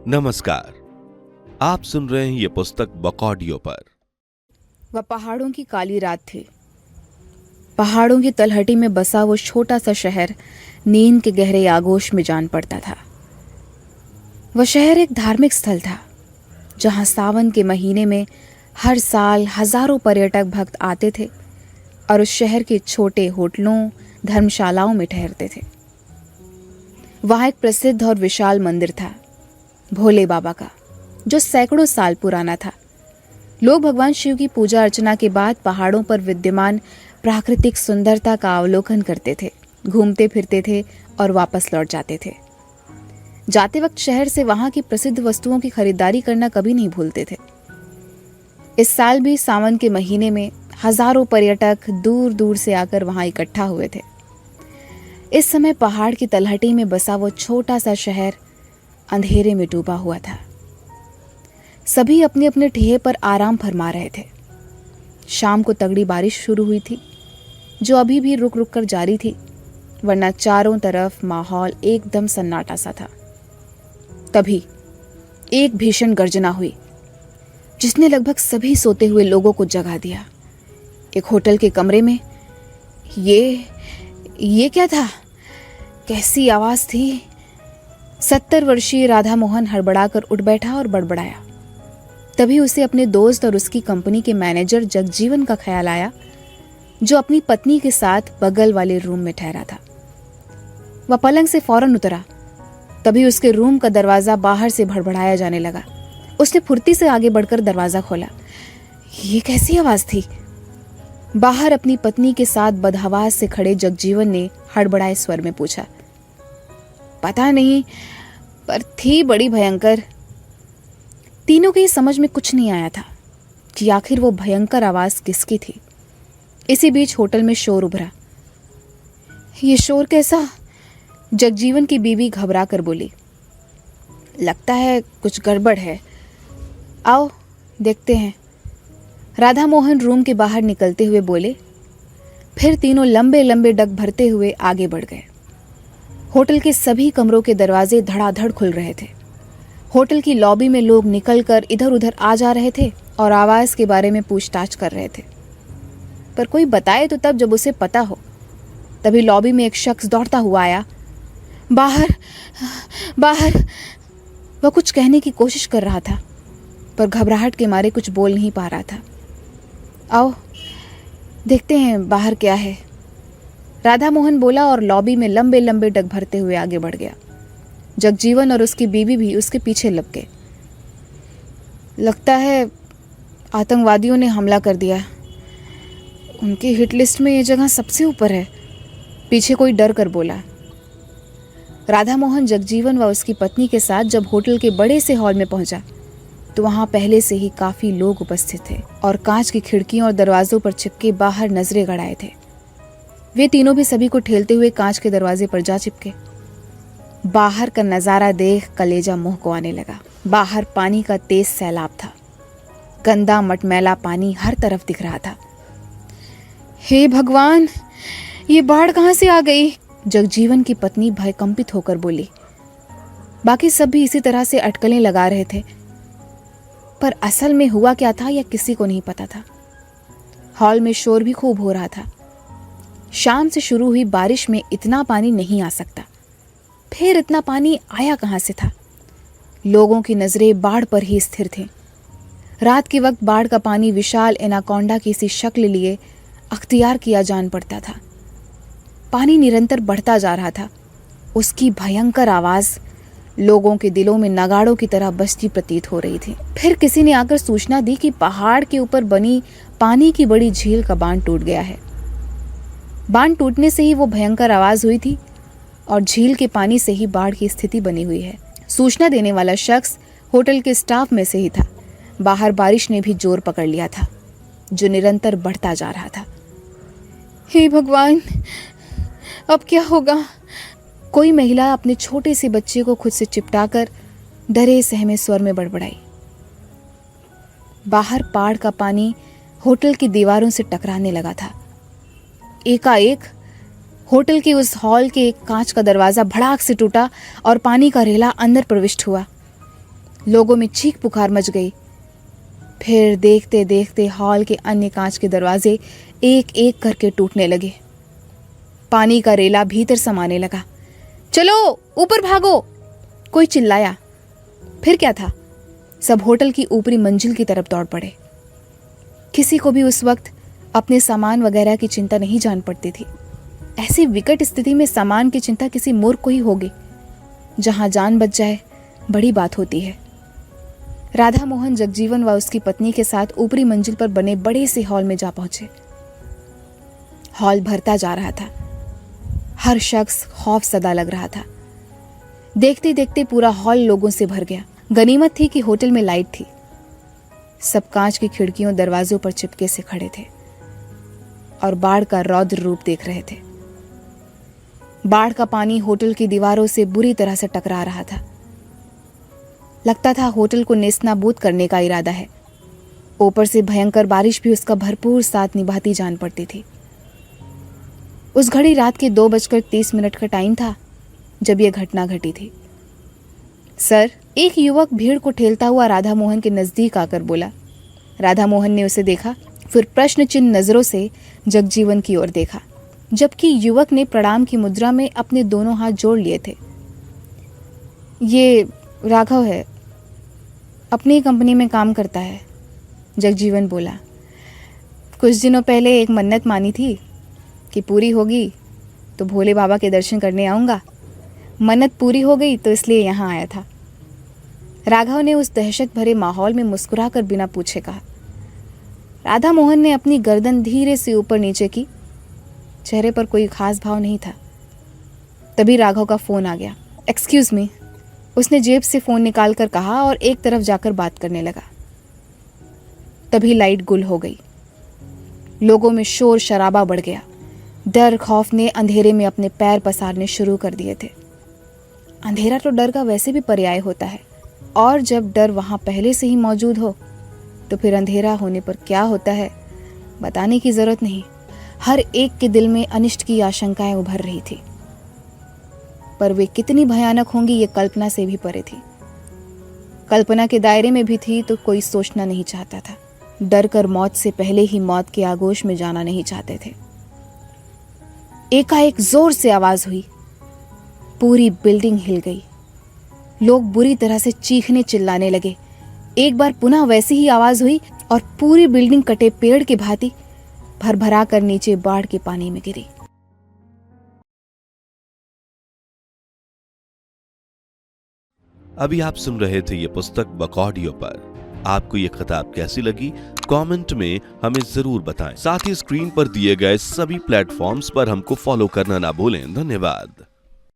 नमस्कार। आप सुन रहे हैं ये पुस्तक बकॉडियो पर। वह पहाड़ों की काली रात थी। पहाड़ों की तलहटी में बसा वो छोटा सा शहर नींद के गहरे आगोश में जान पड़ता था। वह शहर एक धार्मिक स्थल था जहां सावन के महीने में हर साल हजारों पर्यटक भक्त आते थे और उस शहर के छोटे होटलों, धर्मशालाओं में ठहरते थे। वहां एक प्रसिद्ध और विशाल मंदिर था, भोले बाबा का, जो सैकड़ों साल पुराना था। लोग भगवान शिव की पूजा अर्चना के बाद पहाड़ों पर विद्यमान प्राकृतिक सुंदरता का अवलोकन करते थे, घूमते फिरते थे और वापस लौट जाते थे। जाते वक्त शहर से वहां की प्रसिद्ध वस्तुओं की खरीदारी करना कभी नहीं भूलते थे। इस साल भी सावन के महीने में हजारों पर्यटक दूर दूर से आकर वहां इकट्ठा हुए थे। इस समय पहाड़ की तलहटी में बसा वो छोटा सा शहर अंधेरे में डूबा हुआ था। सभी अपने अपने ठेहे पर आराम फरमा रहे थे। शाम को तगड़ी बारिश शुरू हुई थी, जो अभी भी रुक रुक कर जारी थी, वरना चारों तरफ माहौल एकदम सन्नाटा सा था। तभी एक भीषण गर्जना हुई जिसने लगभग सभी सोते हुए लोगों को जगा दिया। एक होटल के कमरे में ये क्या था? कैसी आवाज थी? 70 वर्षीय राधा मोहन हड़बड़ाकर उठ बैठा और बड़बड़ाया। तभी उसे अपने दोस्त और उसकी कंपनी के मैनेजर जगजीवन का ख्याल आया, जो अपनी पत्नी के साथ बगल वाले रूम में ठहरा था। वह पलंग से फौरन उतरा। तभी उसके रूम का दरवाजा बाहर से भड़बड़ाया जाने लगा। उसने फुर्ती से आगे बढ़कर दरवाजा खोला। ये कैसी आवाज थी? बाहर अपनी पत्नी के साथ बदहवास से खड़े जगजीवन ने हड़बड़ाए स्वर में पूछा। पता नहीं, पर थी बड़ी भयंकर। तीनों के समझ में कुछ नहीं आया था कि आखिर वो भयंकर आवाज किसकी थी। इसी बीच होटल में शोर उभरा। ये शोर कैसा? जगजीवन की बीवी घबरा कर बोली। लगता है कुछ गड़बड़ है, आओ देखते हैं। राधा मोहन रूम के बाहर निकलते हुए बोले। फिर तीनों लंबे लंबे डग भरते हुए आगे बढ़ गए। होटल के सभी कमरों के दरवाजे धड़ाधड़ खुल रहे थे। होटल की लॉबी में लोग निकलकर इधर उधर आ जा रहे थे और आवाज के बारे में पूछताछ कर रहे थे, पर कोई बताए तो तब जब उसे पता हो। तभी लॉबी में एक शख्स दौड़ता हुआ आया। बाहर बाहर। वह कुछ कहने की कोशिश कर रहा था, पर घबराहट के मारे कुछ बोल नहीं पा रहा था। आओ देखते हैं बाहर क्या है, राधा मोहन बोला और लॉबी में लंबे लंबे डग भरते हुए आगे बढ़ गया। जगजीवन और उसकी बीवी भी उसके पीछे लग गए। लगता है आतंकवादियों ने हमला कर दिया। उनकी हिट लिस्ट में ये जगह सबसे ऊपर है, पीछे कोई डर कर बोला। राधा मोहन जगजीवन व उसकी पत्नी के साथ जब होटल के बड़े से हॉल में पहुंचा तो वहां पहले से ही काफी लोग उपस्थित थे और कांच की खिड़कियों और दरवाजों पर चिपके बाहर नजरें गड़ाए थे। वे तीनों भी सभी को ठेलते हुए कांच के दरवाजे पर जा चिपके। बाहर का नजारा देख कलेजा मुंह को आने लगा। बाहर पानी का तेज सैलाब था। गंदा मटमैला पानी हर तरफ दिख रहा था। हे भगवान, ये बाढ़ कहां से आ गई? जगजीवन की पत्नी भयकंपित होकर बोली। बाकी सब भी इसी तरह से अटकलें लगा रहे थे, पर असल में हुआ क्या था यह किसी को नहीं पता था। हॉल में शोर भी खूब हो रहा था। शाम से शुरू हुई बारिश में इतना पानी नहीं आ सकता, फिर इतना पानी आया कहां से था? लोगों की नजरें बाढ़ पर ही स्थिर थीं। रात के वक्त बाढ़ का पानी विशाल एनाकोंडा की सी शक्ल लिए अख्तियार किया जान पड़ता था। पानी निरंतर बढ़ता जा रहा था। उसकी भयंकर आवाज लोगों के दिलों में नगाड़ों की तरह बजती प्रतीत हो रही थी। फिर किसी ने आकर सूचना दी कि पहाड़ के ऊपर बनी पानी की बड़ी झील का बांध टूट गया है। बांध टूटने से ही वो भयंकर आवाज हुई थी और झील के पानी से ही बाढ़ की स्थिति बनी हुई है। सूचना देने वाला शख्स होटल के स्टाफ में से ही था। बाहर बारिश ने भी जोर पकड़ लिया था, जो निरंतर बढ़ता जा रहा था। हे भगवान, अब क्या होगा? कोई महिला अपने छोटे से बच्चे को खुद से चिपटाकर डरे सहमे स्वर में बड़बड़ाई। बाहर पहाड़ का पानी होटल की दीवारों से टकराने लगा था। एकाएक होटल के उस हॉल के एक कांच का दरवाजा भड़ाक से टूटा और पानी का रेला अंदर प्रविष्ट हुआ। लोगों में चीख पुकार मच गई। फिर देखते देखते हॉल के अन्य कांच के दरवाजे एक एक करके टूटने लगे। पानी का रेला भीतर समाने लगा। चलो ऊपर भागो, कोई चिल्लाया। फिर क्या था, सब होटल की ऊपरी मंजिल की तरफ दौड़ पड़े। किसी को भी उस वक्त अपने सामान वगैरह की चिंता नहीं जान पड़ती थी। ऐसी विकट स्थिति में सामान की चिंता किसी मूर्ख को ही होगी। जहां जान बच जाए बड़ी बात होती है। राधा मोहन जगजीवन व उसकी पत्नी के साथ ऊपरी मंजिल पर बने बड़े से हॉल में जा पहुंचे। हॉल भरता जा रहा था। हर शख्स खौफ सदा लग रहा था। देखते देखते पूरा हॉल लोगों से भर गया। गनीमत थी कि होटल में लाइट थी। सब कांच की खिड़कियों दरवाजों पर चिपके से खड़े थे और बाढ़ का रौद्र रूप देख रहे थे। बाढ़ का पानी होटल की दीवारों से बुरी तरह से टकरा रहा था। लगता था होटल को नेस्तनाबूद करने का इरादा है। ऊपर से भयंकर बारिश भी उसका भरपूर साथ निभाती जान पड़ती थी। उस घड़ी रात के 2:30 का टाइम था जब यह घटना घटी थी। सर, एक युवक भीड़ को ठेलता हुआ राधा मोहन के नजदीक आकर बोला। राधा मोहन ने उसे देखा, फिर प्रश्न चिन्ह नजरों से जगजीवन की ओर देखा, जबकि युवक ने प्रणाम की मुद्रा में अपने दोनों हाथ जोड़ लिए थे। ये राघव है, अपनी कंपनी में काम करता है, जगजीवन बोला। कुछ दिनों पहले एक मन्नत मानी थी कि पूरी होगी तो भोले बाबा के दर्शन करने आऊँगा। मन्नत पूरी हो गई तो इसलिए यहाँ आया था। राघव ने उस दहशत भरे माहौल में मुस्कुराकर बिना पूछे कहा। राधा मोहन ने अपनी गर्दन धीरे से ऊपर नीचे की। चेहरे पर कोई खास भाव नहीं था। तभी राघव का फोन आ गया। एक्सक्यूज मी, उसने जेब से फोन निकाल कर कहा और एक तरफ जाकर बात करने लगा। तभी लाइट गुल हो गई। लोगों में शोर शराबा बढ़ गया। डर खौफ ने अंधेरे में अपने पैर पसारने शुरू कर दिए थे। अंधेरा तो डर का वैसे भी पर्याय होता है, और जब डर वहां पहले से ही मौजूद हो तो फिर अंधेरा होने पर क्या होता है बताने की जरूरत नहीं। हर एक के दिल में अनिष्ट की आशंकाएं उभर रही थी, पर वे कितनी भयानक होंगी ये कल्पना से भी परे थी। कल्पना के दायरे में भी थी तो कोई सोचना नहीं चाहता था। डर कर मौत से पहले ही मौत के आगोश में जाना नहीं चाहते थे। एकाएक जोर से आवाज हुई। पूरी बिल्डिंग हिल गई। लोग बुरी तरह से चीखने चिल्लाने लगे। एक बार पुनः वैसी ही आवाज हुई और पूरी बिल्डिंग कटे पेड़ की भांति भरभरा कर नीचे बाढ़ के पानी में गिरी। अभी आप सुन रहे थे ये पुस्तक बकॉडियो पर। आपको ये किताब कैसी लगी कमेंट में हमें जरूर बताएं। साथ ही स्क्रीन पर दिए गए सभी प्लेटफॉर्म्स पर हमको फॉलो करना ना भूलें। धन्यवाद।